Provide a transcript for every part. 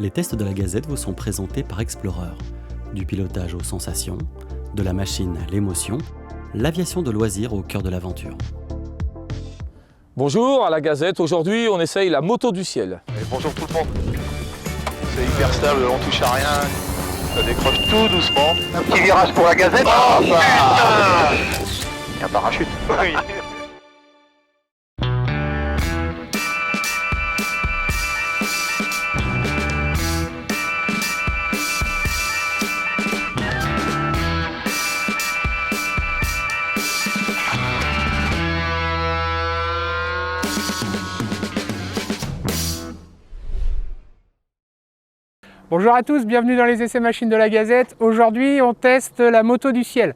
Les tests de la Gazette vous sont présentés par Explorer. Du pilotage aux sensations, de la machine à l'émotion, l'aviation de loisirs au cœur de l'aventure. Bonjour à la Gazette, aujourd'hui on essaye la moto du ciel. Et bonjour tout le monde. C'est hyper stable, on touche à rien, ça décroche tout doucement. Un petit virage pour la Gazette. Oh, putain! Il y a un parachute. Oui. Bonjour à tous, bienvenue dans les essais machines de la Gazette. Aujourd'hui, on teste la moto du ciel.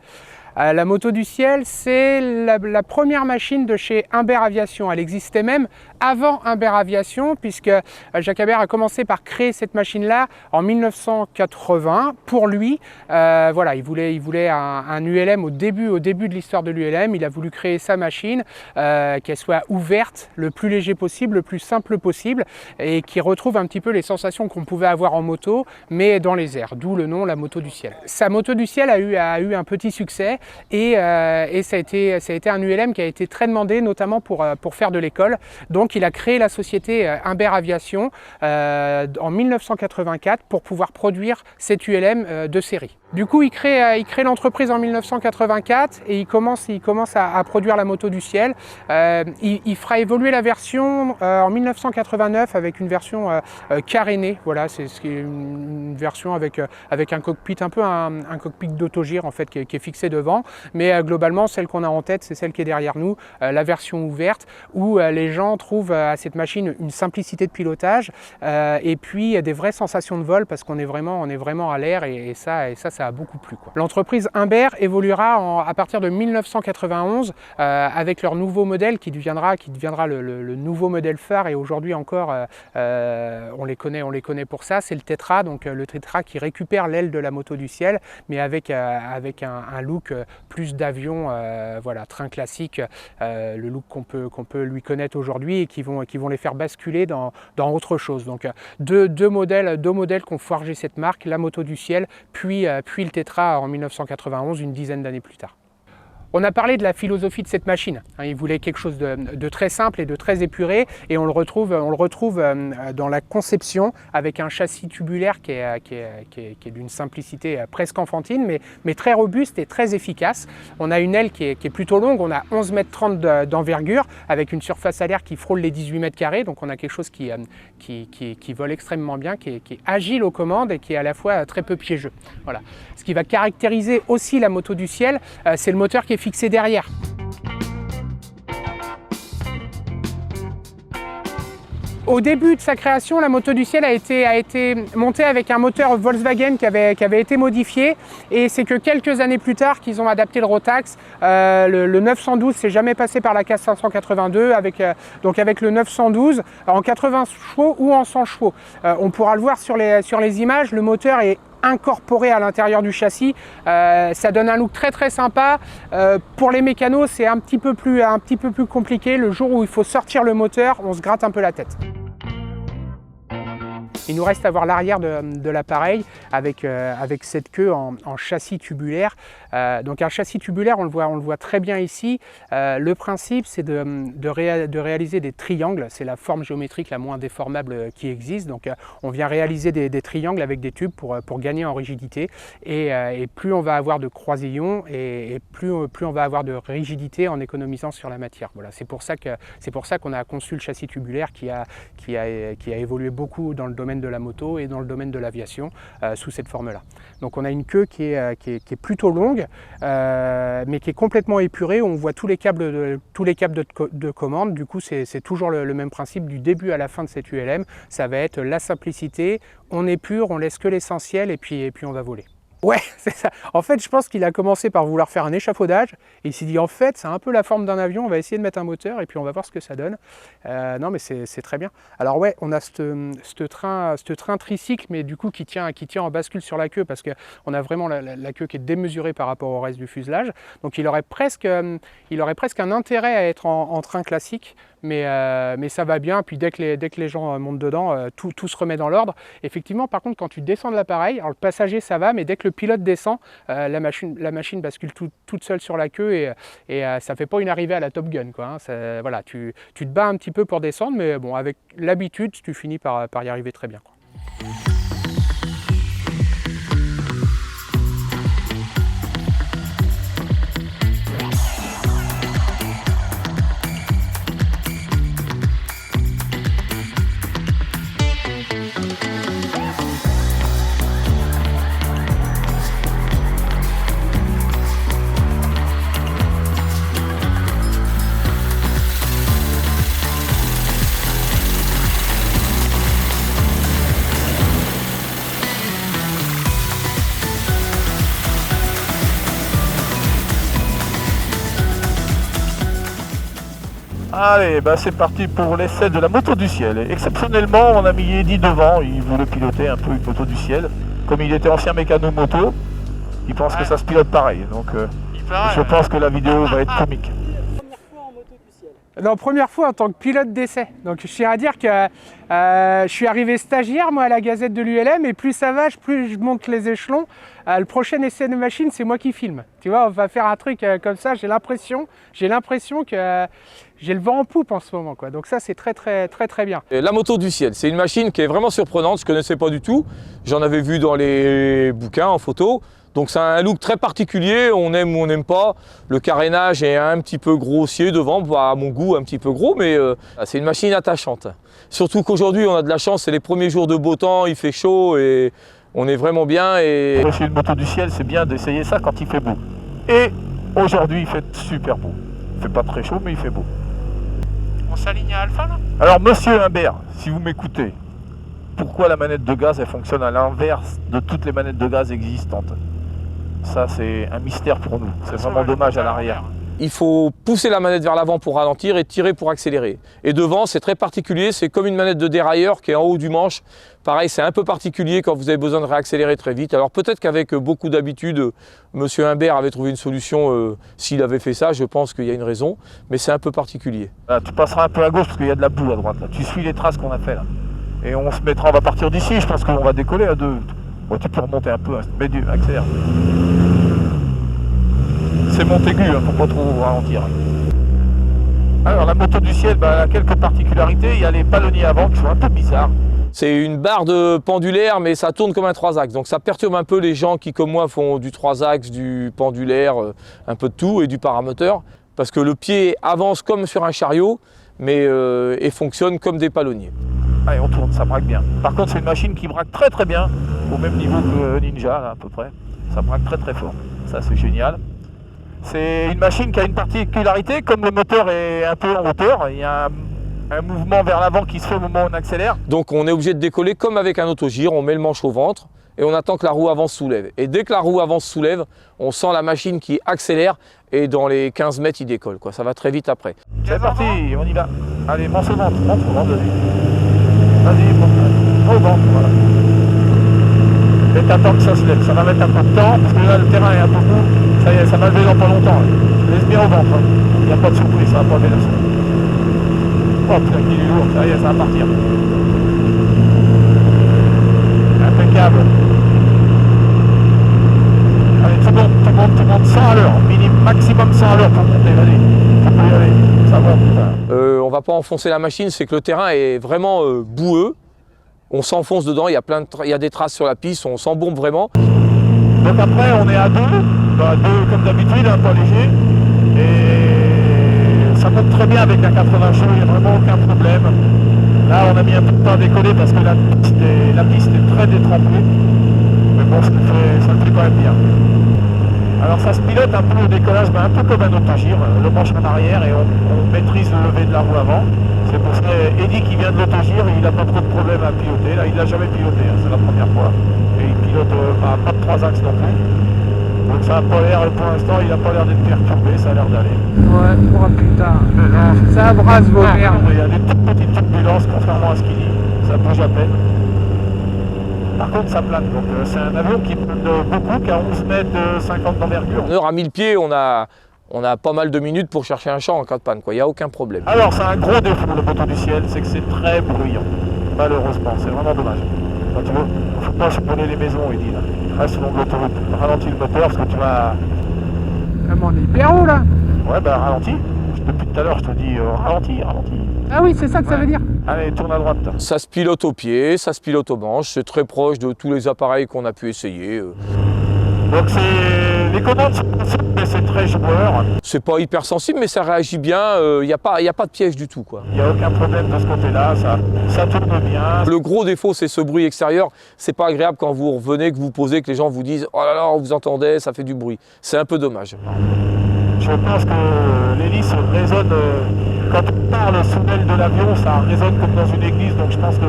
La moto du ciel, c'est la première machine de chez Humbert Aviation. Elle existait même avant Humbert Aviation, puisque Jacques Humbert a commencé par créer cette machine-là en 1980 pour lui. Voilà, il voulait un ULM au début de l'histoire de l'ULM. Il a voulu créer sa machine, qu'elle soit ouverte, le plus léger possible, le plus simple possible, et qui retrouve un petit peu les sensations qu'on pouvait avoir en moto, mais dans les airs, d'où le nom la moto du ciel. Sa moto du ciel a eu un petit succès. Et ça a été un ULM qui a été très demandé, notamment pour faire de l'école. Donc il a créé la société Humbert Aviation en 1984 pour pouvoir produire cet ULM de série. Du coup, il crée l'entreprise en 1984 et il commence à produire la moto du ciel. Il fera évoluer la version en 1989 avec une version carénée. Voilà, c'est une version avec un cockpit, un peu un cockpit d'autogire en fait qui est fixé devant. Mais globalement, celle qu'on a en tête, c'est celle qui est derrière nous, la version ouverte, où les gens trouvent à cette machine une simplicité de pilotage et puis des vraies sensations de vol parce qu'on est vraiment à l'air et ça a beaucoup plu, quoi. L'entreprise Humbert évoluera à partir de 1991 avec leur nouveau modèle qui deviendra le nouveau modèle phare, et aujourd'hui encore on les connaît pour ça. C'est le Tetra, donc le Tetra qui récupère l'aile de la moto du ciel, mais avec un look plus d'avion, voilà, train classique, le look qu'on peut lui connaître aujourd'hui et qui vont les faire basculer dans autre chose. Donc deux modèles qui ont forgé cette marque, la moto du ciel, puis le Tetra en 1991, une dizaine d'années plus tard. On a parlé de la philosophie de cette machine. Il voulait quelque chose de très simple et de très épuré, et on le retrouve dans la conception avec un châssis tubulaire qui est d'une simplicité presque enfantine, mais très robuste et très efficace. On a une aile qui est plutôt longue, on a 11,30 m d'envergure avec une surface à l'air qui frôle les 18 mètres carrés, donc on a quelque chose qui vole extrêmement bien, qui est agile aux commandes et qui est à la fois très peu piégeux. Voilà. Ce qui va caractériser aussi la moto du ciel, c'est le moteur qui est fixé derrière. Au début de sa création, la moto du ciel a été montée avec un moteur Volkswagen qui avait été modifié, et c'est que quelques années plus tard qu'ils ont adapté le Rotax. Le 912 s'est jamais passé par la case 582 donc avec le 912 en 80 chevaux ou en 100 chevaux. On pourra le voir sur les images, le moteur est incorporé à l'intérieur du châssis. Ça donne un look très très sympa. Pour les mécanos, c'est un petit peu plus compliqué. Le jour où il faut sortir le moteur, on se gratte un peu la tête. Il nous reste à voir l'arrière de l'appareil avec cette queue en châssis tubulaire. Donc un châssis tubulaire, on le voit très bien ici. Le principe, c'est de réaliser des triangles. C'est la forme géométrique la moins déformable qui existe. Donc on vient réaliser des triangles avec des tubes pour gagner en rigidité. Et plus on va avoir de croisillons et plus on va avoir de rigidité en économisant sur la matière. Voilà, c'est pour ça qu'on a conçu le châssis tubulaire qui a évolué beaucoup dans le domaine de la moto et dans le domaine de l'aviation sous cette forme-là. Donc on a une queue qui est plutôt longue, mais qui est complètement épurée. On voit tous les câbles de commande. Du coup, c'est toujours le même principe du début à la fin de cette ULM. Ça va être la simplicité, on épure, on laisse que l'essentiel et puis on va voler. Ouais, c'est ça. En fait, je pense qu'il a commencé par vouloir faire un échafaudage et il s'est dit en fait, c'est un peu la forme d'un avion, on va essayer de mettre un moteur et puis on va voir ce que ça donne. Non, mais c'est très bien. Alors ouais, on a ce train tricycle, mais du coup qui tient en bascule sur la queue parce qu'on a vraiment la queue qui est démesurée par rapport au reste du fuselage. Donc il aurait presque un intérêt à être en train classique, mais ça va bien. Puis dès que les gens montent dedans, tout se remet dans l'ordre. Effectivement, par contre, quand tu descends de l'appareil, alors le passager ça va, mais dès que le pilote descend, la machine bascule toute seule sur la queue et ça fait pas une arrivée à la Top Gun, quoi, hein. Voilà, tu te bats un petit peu pour descendre, mais bon, avec l'habitude, tu finis par y arriver très bien, quoi. Allez, bah c'est parti pour l'essai de la moto du ciel. Et exceptionnellement, on a mis Eddy devant, il voulait piloter un peu une moto du ciel. Comme il était ancien mécano moto, il pense que ça se pilote pareil. Donc je pense que la vidéo va être comique. Non, première fois en tant que pilote d'essai. Donc je tiens à dire que je suis arrivé stagiaire moi à la Gazette de l'ULM et plus ça va, plus je monte les échelons. Le prochain essai de machine, c'est moi qui filme. Tu vois, on va faire un truc comme ça. J'ai l'impression que j'ai le vent en poupe en ce moment, quoi. Donc ça, c'est très bien. Et la moto du ciel, c'est une machine qui est vraiment surprenante. Je ne connaissais pas du tout. J'en avais vu dans les bouquins en photo. Donc c'est un look très particulier, on aime ou on n'aime pas. Le carénage est un petit peu grossier devant, à mon goût un petit peu gros, mais c'est une machine attachante. Surtout qu'aujourd'hui on a de la chance, c'est les premiers jours de beau temps, il fait chaud et on est vraiment bien. Et chez une moto du ciel, c'est bien d'essayer ça quand il fait beau. Et aujourd'hui il fait super beau. Il fait pas très chaud, mais il fait beau. On s'aligne à Alpha là ? Alors monsieur Humbert, si vous m'écoutez, pourquoi la manette de gaz elle fonctionne à l'inverse de toutes les manettes de gaz existantes ? Ça, c'est un mystère pour nous. C'est vraiment dommage à l'arrière. Il faut pousser la manette vers l'avant pour ralentir et tirer pour accélérer. Et devant, c'est très particulier. C'est comme une manette de dérailleur qui est en haut du manche. Pareil, c'est un peu particulier quand vous avez besoin de réaccélérer très vite. Alors peut-être qu'avec beaucoup d'habitude, monsieur Humbert avait trouvé une solution. S'il avait fait ça, je pense qu'il y a une raison. Mais c'est un peu particulier. Là, tu passeras un peu à gauche parce qu'il y a de la boue à droite. Là. Tu suis les traces qu'on a fait là. Et on se mettra, on va partir d'ici. Je pense qu'on va décoller à deux. Bon, tu peux remonter un peu, hein. Mais accélère. C'est Montaigu, hein, faut pas trop ralentir. Alors la moto du ciel, elle a quelques particularités. Il y a les palonniers avant qui sont un peu bizarres. C'est une barre de pendulaire, mais ça tourne comme un 3-axes. Donc ça perturbe un peu les gens qui, comme moi, font du 3-axes, du pendulaire, un peu de tout, et du paramoteur. Parce que le pied avance comme sur un chariot, mais et fonctionne comme des palonniers. Allez, on tourne, ça braque bien. Par contre, c'est une machine qui braque très bien, au même niveau que Ninja, là, à peu près. Ça braque très fort. Ça, c'est génial. C'est une machine qui a une particularité, comme le moteur est un peu en hauteur, il y a un mouvement vers l'avant qui se fait au moment où on accélère. Donc on est obligé de décoller comme avec un autogire, on met le manche au ventre et on attend que la roue avant se soulève. Et dès que la roue avant se soulève, on sent la machine qui accélère et dans les 15 mètres, il décolle, quoi. Ça va très vite après. C'est parti, on y va. Allez, monte au ventre, vas-y. Vas-y, monte au ventre, voilà. Et t'attends que ça se lève, ça va mettre un peu de temps, parce que là le terrain est un peu mou. Ça y est, ça va lever dans pas longtemps. Laisse bien au ventre, hein. Il n'y a pas de surprise, ça va pas lever là-dessus. Oh putain, qu'il est lourd, ça y est, ça va partir. Impeccable. Allez, tout monte 100 à l'heure, maximum 100 à l'heure pour monter, vas-y. Tu peux y aller, ça monte. On va pas enfoncer la machine, c'est que le terrain est vraiment boueux. On s'enfonce dedans, il y a des traces sur la piste, on s'embombe vraiment. Donc après, on est à deux comme d'habitude, un peu léger. Et ça monte très bien avec un 80 chevaux, il n'y a vraiment aucun problème. Là, on a mis un peu de temps à décoller parce que la piste est très détrempée. Mais bon, ça le fait quand même bien. Alors ça se pilote un peu au décollage, un peu comme un autogire, le manche en arrière et on maîtrise le lever de la roue avant. C'est pour ça Eddy qui vient de l'autogire, il n'a pas trop de problème à piloter. Là, il l'a jamais piloté, hein, c'est la première fois. Et il pilote pas de 3 axes non plus. Donc ça n'a pas l'air, pour l'instant, il n'a pas l'air d'être perturbé, ça a l'air d'aller. Ouais, pour putain. Ça abrase vos merdes. Il y a des toutes petites turbulences, contrairement à ce qu'il dit. Ça bouge à peine. Par contre, ça plane. Donc c'est un avion qui plane beaucoup, qui a 11 mètres 50 d'envergure. En heure à 1000 pieds, on on a pas mal de minutes pour chercher un champ en cas de panne, quoi. Il n'y a aucun problème. Alors c'est un gros défaut le moto du ciel, c'est que c'est très bruyant. Malheureusement, c'est vraiment dommage. Quand tu veux, faut pas chipoller les maisons, il dit là. Reste le long de l'autoroute, ralentis le moteur parce que tu vas... Ah, mais on est hyper haut là. Ouais bah ralentis. Depuis tout à l'heure je te dis ralentis. Ah oui, c'est ça que ça veut dire. Allez, tourne à droite. Ça se pilote au pied, ça se pilote au manche, c'est très proche de tous les appareils qu'on a pu essayer. Donc les commandes sont sensibles, mais c'est très joueur. C'est pas hyper sensible, mais ça réagit bien, il n'y a pas de piège du tout, quoi. Il n'y a aucun problème de ce côté-là, ça tourne bien. Le gros défaut, c'est ce bruit extérieur. C'est pas agréable quand vous revenez, que vous posez, que les gens vous disent « Oh là là, vous entendez, ça fait du bruit ». C'est un peu dommage. Je pense que l'hélice résonne, quand on parle sous l'aile de l'avion, ça résonne comme dans une église, donc je pense que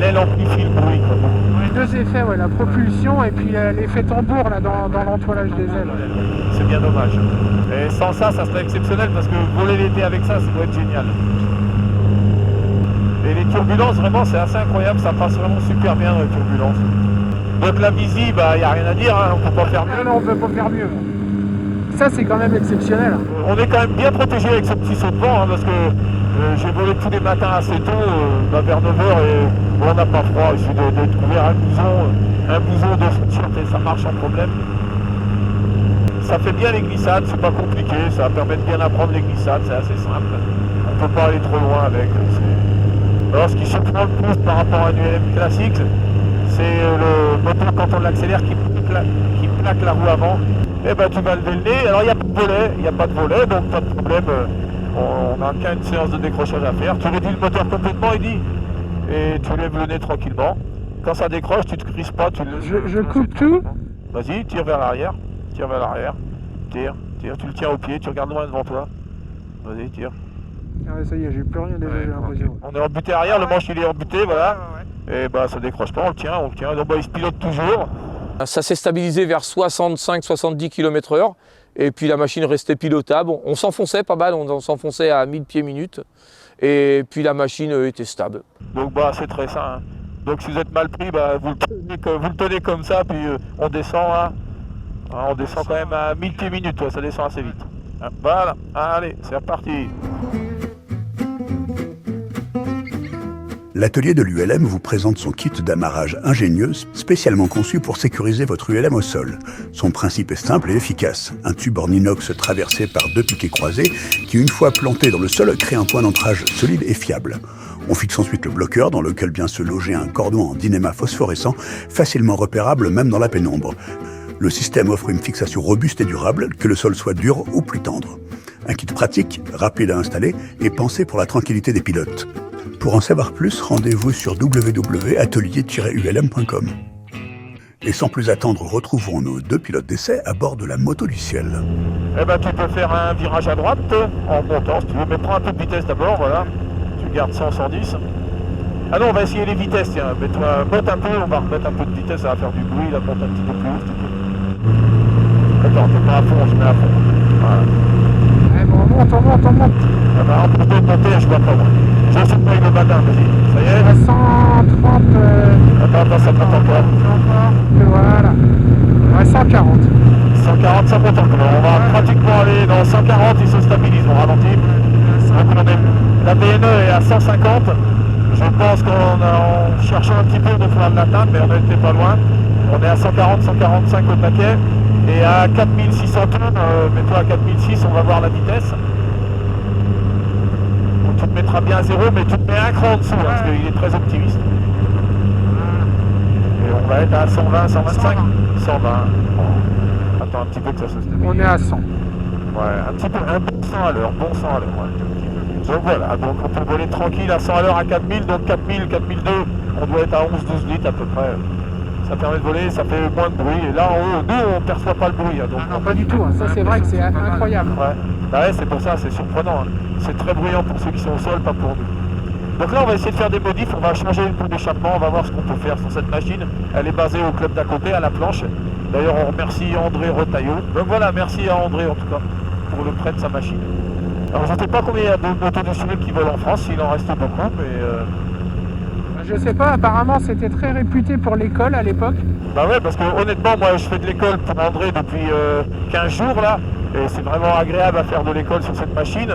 l'aile amplifie le bruit, quoi. Les deux effets, ouais, la propulsion et puis l'effet tambour là, dans l'entoilage des ailes. C'est bien dommage. Et sans ça, ça serait exceptionnel parce que voler l'été avec ça, ça doit être génial. Et les turbulences, vraiment, c'est assez incroyable, ça passe vraiment super bien dans les turbulences. Donc la Visi, bah, il n'y a rien à dire, hein, on ne peut pas faire mieux. Non, on ne peut pas faire mieux. Ça, c'est quand même exceptionnel. On est quand même bien protégé avec ce petit saut de vent, hein, parce que j'ai volé tous les matins assez tôt, vers 9h, et on n'a pas froid. Il suffit de trouver un blouson de t-shirt et ça marche sans problème. Ça fait bien les glissades, c'est pas compliqué, ça permet de bien apprendre les glissades, c'est assez simple. On ne peut pas aller trop loin avec. Alors ce qui surprend le plus par rapport à une ULM classique, c'est le moteur quand on l'accélère qui plaque la roue avant. Eh ben tu vas lever le nez, alors il n'y a pas de volet, donc pas de problème, on n'a qu'une séance de décrochage à faire. Tu réduis le moteur complètement, il dit, et tu lèves le nez tranquillement. Quand ça décroche, tu te crises pas, Je coupe tout. Vas-y, tire vers l'arrière, tire, tu le tiens au pied, tu regardes loin devant toi. Vas-y, tire. Ah ouais, ça y est, j'ai plus rien déjà, j'ai l'impression. On est embuté arrière, le manche il est embuté, voilà. Et bah ça décroche pas, on le tient, donc bah, il se pilote toujours. Ça s'est stabilisé vers 65-70 km/h et puis la machine restait pilotable. On s'enfonçait pas mal, on s'enfonçait à 1000 pieds minute et puis la machine était stable. Donc bah c'est très sain. Hein. Donc si vous êtes mal pris, bah, vous le tenez comme ça, puis on descend, hein. On descend quand même à 1000 pieds minute, ça descend assez vite. Voilà, allez, c'est reparti. L'atelier de l'ULM vous présente son kit d'amarrage ingénieux spécialement conçu pour sécuriser votre ULM au sol. Son principe est simple et efficace. Un tube en inox traversé par 2 piquets croisés qui, une fois plantés dans le sol, crée un point d'ancrage solide et fiable. On fixe ensuite le bloqueur dans lequel vient se loger un cordon en dynéma phosphorescent, facilement repérable même dans la pénombre. Le système offre une fixation robuste et durable, que le sol soit dur ou plus tendre. Un kit pratique, rapide à installer et pensé pour la tranquillité des pilotes. Pour en savoir plus, rendez-vous sur www.atelier-ulm.com. Et sans plus attendre, retrouvons nos 2 pilotes d'essai à bord de la moto du ciel. Eh ben, tu peux faire un virage à droite en montant si tu veux, mais prends un peu de vitesse d'abord, voilà. Tu gardes 100, 110. Ah non, on va essayer les vitesses, tiens. Mets-toi, monte un peu, on va remettre un peu de vitesse, ça va faire du bruit, là, monte un petit peu plus haut, s'il te plaît. Attends, t'es pas à fond, je mets à fond. Voilà. Ouais, bon, on monte. Ah ben, en plus de monter, je vois pas moi. Je sais pas avec le matin, vas-y. Ça y est. À 130. Attends, ça monte encore. Voilà. Ouais, 140. 140, ça monte encore. On va pratiquement aller dans 140, il se stabilise, on ralentit. Donc la BNE est à 150. Je pense qu'en cherchant un petit peu de pouvoir l'atteindre, mais on n'était pas loin. On est à 140, 145 au paquet. Et à 4600 tonnes, mets-toi à 4006, on va voir la vitesse. Donc, tu te mettras bien à 0, mais tu te mets un cran en dessous, hein, parce qu'il est très optimiste. Et on va être à 120, 125, 120. Bon. Attends un petit peu que ça se stabilise. On est à 100. Ouais, un petit peu, un bon 100 à l'heure, bon 100 à l'heure. Ouais. Donc voilà, donc on peut voler tranquille à 100 à l'heure à 4000, donc 4000, 4002, on doit être à 11-12 litres à peu près. Ça permet de voler, ça fait moins de bruit. Et là en haut, nous on ne perçoit pas le bruit. Hein, donc, Non, pas du tout. Hein. Ça, c'est vrai que c'est incroyable. Ouais. Bah ouais, c'est pour ça, c'est surprenant. Hein. C'est très bruyant pour ceux qui sont au sol, pas pour nous. Donc là, on va essayer de faire des modifs, on va changer le pot d'échappement, on va voir ce qu'on peut faire sur cette machine. Elle est basée au club d'à côté, à la planche. D'ailleurs, on remercie André Retailleau. Donc voilà, merci à André en tout cas, pour le prêt de sa machine. Alors je ne sais pas combien il y a de motos de ciel qui volent en France, il en reste beaucoup, mais... Je sais pas, apparemment c'était très réputé pour l'école à l'époque. Bah ouais, parce que honnêtement, moi je fais de l'école pour André depuis 15 jours là, et c'est vraiment agréable à faire de l'école sur cette machine.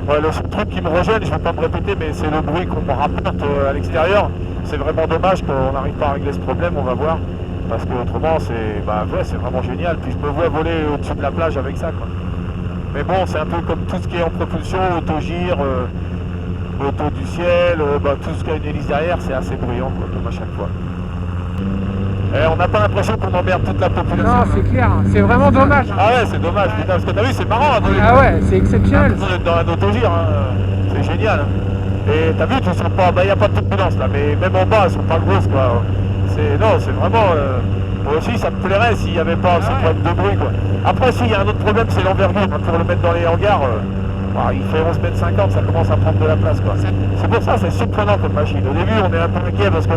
Ouais, le seul truc qui me regêne, je ne vais pas me répéter, mais c'est le bruit qu'on me rapporte à l'extérieur. C'est vraiment dommage qu'on n'arrive pas à régler ce problème, on va voir. Parce qu'autrement, c'est vraiment génial. Puis je me vois voler au-dessus de la plage avec ça, quoi. Mais bon, c'est un peu comme tout ce qui est en propulsion, autogire, moto du ciel, tout ce qui a une hélice derrière, c'est assez bruyant, quoi, comme à chaque fois. Et on n'a pas l'impression qu'on emmerde toute la population. Non, c'est clair, c'est vraiment dommage. Ah ouais, c'est dommage, putain, parce que t'as vu, c'est marrant. Ah ouais, c'est exceptionnel. Dans un autogire, c'est génial. Et t'as vu, tu sens pas, il n'y a pas de turbulence là, mais même en bas, elles sont pas grosses, quoi. C'est vraiment... moi aussi, ça me plairait s'il n'y avait pas ce problème de bruit, quoi. Après, s'il y a un autre problème, c'est l'envergure. Pour le mettre dans les hangars, il fait 11,50 m, ça commence à prendre de la place, quoi. C'est pour ça, c'est surprenant comme machine. Au début, on est un peu inquiet parce qu'il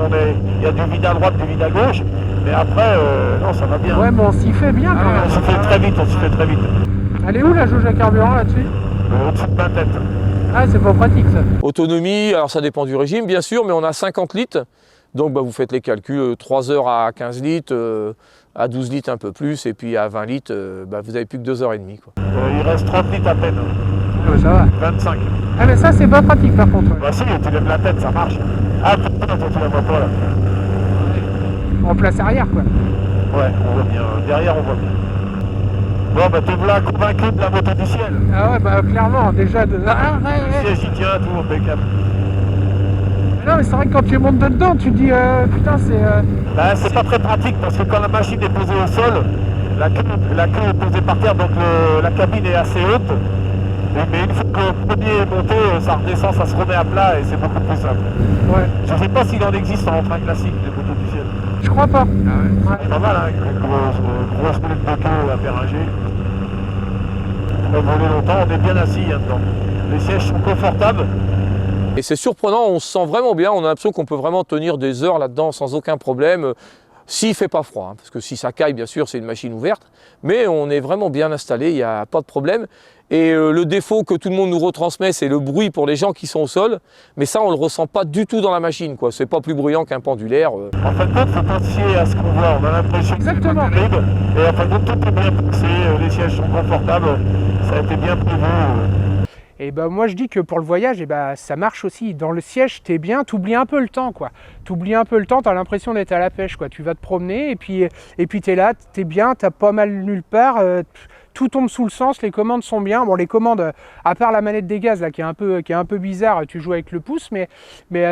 y a du vide à droite, du vide à gauche. Mais après, non, ça va bien. Ouais, mais on s'y fait bien quand même. On s'y fait très vite, Elle est où la jauge à carburant là-dessus? Au-dessus de ma tête. Ah, c'est pas pratique ça. Autonomie, alors ça dépend du régime bien sûr, mais on a 50 litres. Donc vous faites les calculs, 3 heures à 15 litres, à 12 litres un peu plus, et puis à 20 litres, vous n'avez plus que 2 heures et demie, quoi. Il reste 30 litres à peine. Ouais, ça va. 25. Ah mais ça c'est pas pratique par contre. Bah si, tu lèves la tête, ça marche. Ah putain, tu la vois pas là. En place arrière quoi. Ouais, on voit bien. Derrière, on voit bien. Bon, te voilà convaincu de la moto du ciel. Ah ouais, clairement, déjà de... Ah, ouais. Le siège, il tient, tout, impeccable. Non mais c'est vrai que quand tu montes dedans, tu te dis, putain c'est... C'est pas très pratique parce que quand la machine est posée au sol, la queue est posée par terre, donc la cabine est assez haute. Mais une fois que le premier est monté, ça redescend, ça se remet à plat et c'est beaucoup plus simple. Ouais. Je sais pas s'il en existe en train classique des motos du ciel. Je crois pas. C'est pas mal, hein, une grosse boule de queue à péringer. On va voler longtemps, on est bien assis dedans. Les sièges sont confortables. Et c'est surprenant, on se sent vraiment bien, on a l'impression qu'on peut vraiment tenir des heures là-dedans sans aucun problème, s'il ne fait pas froid, hein, parce que si ça caille, bien sûr, c'est une machine ouverte, mais on est vraiment bien installé, il n'y a pas de problème. Et le défaut que tout le monde nous retransmet, c'est le bruit pour les gens qui sont au sol, mais ça, on ne le ressent pas du tout dans la machine, quoi. C'est pas plus bruyant qu'un pendulaire. En fin de compte, il faut pas se fier à ce qu'on voit, on a l'impression que c'est pas terrible, et en fin de compte, tout est bien pensé, les sièges sont confortables, ça a été bien prévu. Et moi je dis que pour le voyage, ça marche aussi. Dans le siège, t'es bien, t'oublies un peu le temps, quoi. T'oublies un peu le temps, t'as l'impression d'être à la pêche, quoi. Tu vas te promener et puis t'es là, t'es bien, t'as pas mal nulle part. Tout tombe sous le sens, les commandes sont bien. Bon, les commandes, à part la manette des gaz là, qui est un peu bizarre, tu joues avec le pouce, mais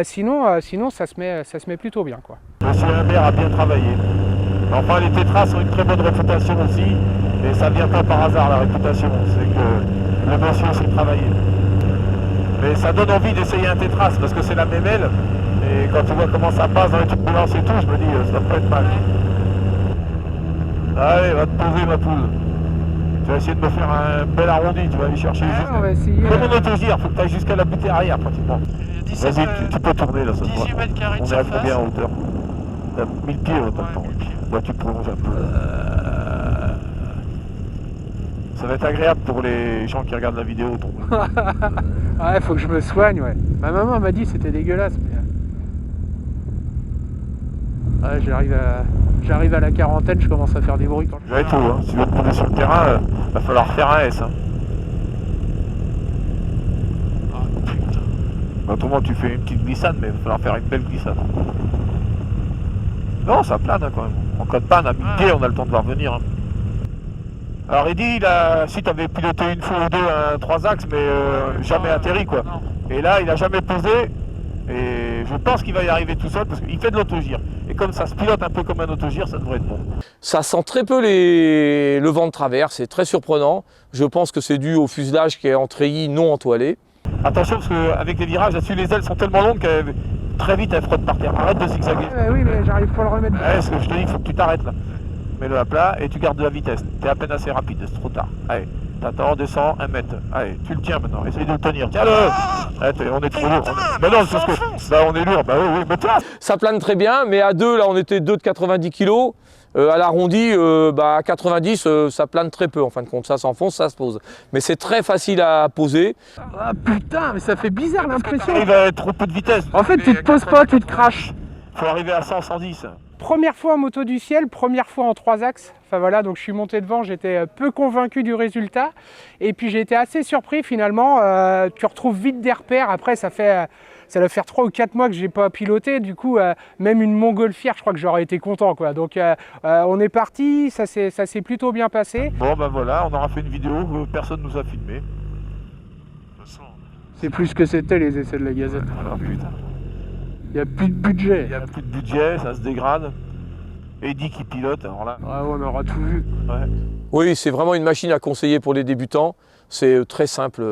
sinon ça se met plutôt bien, quoi. Monsieur Humbert a bien travaillé. Enfin, les tétras ont une très bonne réputation aussi, et ça vient pas par hasard la réputation, c'est que le monsieur sait travailler. Mais ça donne envie d'essayer un tétras parce que c'est la même aile, et quand tu vois comment ça passe dans les turbulences et tout, je me dis ça peut être mal. Allez, va te poser ma poule. Tu vas essayer de me faire un bel arrondi, tu vas aller chercher juste... on va essayer. Comme en autogire, faut que tu ailles jusqu'à la butée arrière pratiquement. Vas-y, tu peux tourner là, ça te voit. 18 mètres carrés de On est à surface. combien en hauteur? 1000 pieds, on t'entend. Bah, tu prolonges un peu. Ça va être agréable pour les gens qui regardent la vidéo. Ouais, faut que je me soigne, ouais. Ma maman m'a dit que c'était dégueulasse, mais... Ouais, j'arrive à la quarantaine, je commence à faire des bruits quand je... J'avais tout, hein. Si tu veux te prendre sur le terrain, va falloir faire un S. Hein. Autrement, tu fais une petite glissade, mais il va falloir faire une belle glissade. Non, ça plane hein, quand même. En cas de panne, à 1000 pieds, on a le temps de voir venir. Hein. Alors, Eddy, si tu avais piloté une fois ou deux un 3 axes, mais jamais atterri, quoi. Et là, il a jamais posé. Et je pense qu'il va y arriver tout seul parce qu'il fait de l'autogire. Et comme ça se pilote un peu comme un autogire, ça devrait être bon. Ça sent très peu le vent de travers, c'est très surprenant. Je pense que c'est dû au fuselage qui est en treillis non entoilé. Attention parce qu'avec les virages là-dessus, les ailes sont tellement longues que très vite elles frottent par terre. Arrête de zigzaguer. Oui, mais j'arrive pas à le remettre. Ouais, ce que je te dis, il faut que tu t'arrêtes là. Mets-le à plat et tu gardes de la vitesse. T'es à peine assez rapide, c'est trop tard. Allez, t'attends, descends, 1 mètre. Allez, tu le tiens maintenant, essaye de le tenir. Tiens-le. On est trop lourd. Mais non, c'est parce que... Bah on est lourd, bah oui, mais tiens. Ça plane très bien, mais à deux, là on était 2 de 90 kg. À l'arrondi, à 90, ça plane très peu en fin de compte, ça s'enfonce, ça se pose. Mais c'est très facile à poser. Ah putain, mais ça fait bizarre l'impression. Il va être trop peu de vitesse. En fait, tu te poses pas, tu te craches. Il faut arriver à 100, 110. Première fois en moto du ciel, première fois en 3 axes. Enfin voilà, donc je suis monté devant, j'étais peu convaincu du résultat. Et puis j'ai été assez surpris finalement. Tu retrouves vite des repères. Après, ça doit faire 3 ou 4 mois que j'ai pas piloté. Du coup, même une montgolfière, je crois que j'aurais été content, quoi. Donc on est parti, ça s'est plutôt bien passé. Bon ben voilà, on aura fait une vidéo, personne nous a filmé. C'est plus ce que c'était les essais de la Gazette. Alors putain. Il n'y a plus de budget. Il n'y a plus de budget, ça se dégrade. Eddy qui pilote, alors là. Ah, on aura tout vu. Ouais. Oui, c'est vraiment une machine à conseiller pour les débutants. C'est très simple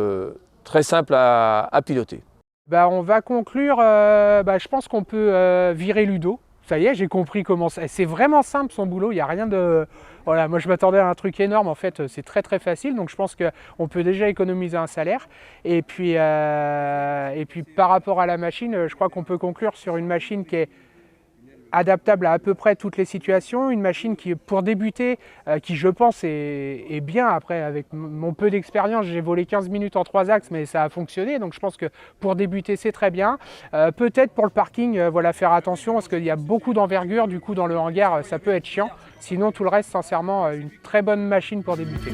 à piloter. On va conclure, je pense qu'on peut virer Ludo. Ça y est, j'ai compris comment c'est vraiment simple son boulot, il n'y a rien de... Voilà, moi je m'attendais à un truc énorme, en fait c'est très très facile, donc je pense qu'on peut déjà économiser un salaire. Et puis par rapport à la machine, je crois qu'on peut conclure sur une machine qui est adaptable à peu près toutes les situations, une machine qui, pour débuter, qui je pense est bien. Après, avec mon peu d'expérience, j'ai volé 15 minutes en 3 axes, mais ça a fonctionné, donc je pense que pour débuter, c'est très bien. Peut-être pour le parking, faire attention, parce qu'il y a beaucoup d'envergure, du coup dans le hangar, ça peut être chiant. Sinon, tout le reste, sincèrement, une très bonne machine pour débuter.